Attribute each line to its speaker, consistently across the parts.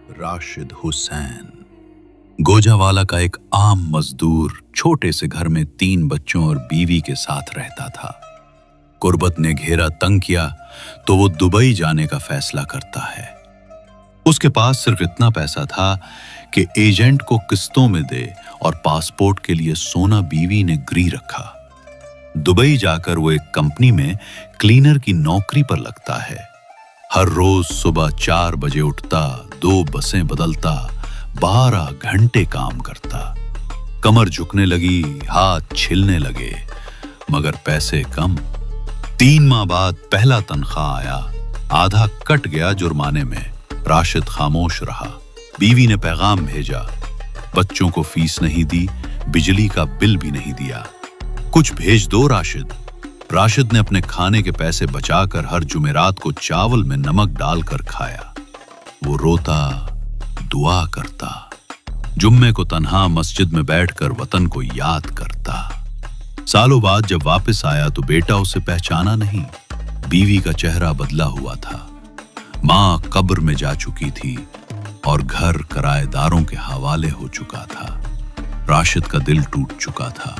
Speaker 1: राशिद हुसैन गोजावाला का एक आम मजदूर छोटे से घर में 3 बच्चों और बीवी के साथ रहता था। गुर्बत ने घेरा तंग किया तो वो दुबई जाने का फैसला करता है। उसके पास सिर्फ इतना पैसा था कि एजेंट को किस्तों में दे और पासपोर्ट के लिए सोना बीवी ने गिरवी रखा। दुबई जाकर वो एक कंपनी में क्लीनर की नौकरी पर लगता है। हर रोज सुबह 4 बजे उठता, 2 बसें बदलता, 12 घंटे काम करता। कमर झुकने लगी, हाथ छिलने लगे, मगर पैसे कम। 3 माह बाद पहला तनख्वाह आया, आधा कट गया जुर्माने में। राशिद खामोश रहा। बीवी ने पैगाम भेजा, बच्चों को फीस नहीं दी, बिजली का बिल भी नहीं दिया, कुछ भेज दो राशिद। राशिद ने अपने खाने के पैसे बचाकर हर जुमेरात को चावल में नमक डालकर खाया। वो रोता, दुआ करता, जुम्मे को तन्हा मस्जिद में बैठकर वतन को याद करता। सालों बाद जब वापस आया तो बेटा उसे पहचाना नहीं। बीवी का चेहरा बदला हुआ था, मां कब्र में जा चुकी थी और घर किराएदारों के हवाले हो चुका था। राशिद का दिल टूट चुका था।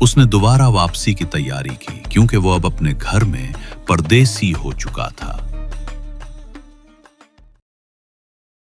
Speaker 1: उसने दोबारा वापसी की तैयारी की, क्योंकि वो अब अपने घर में परदेसी हो चुका था।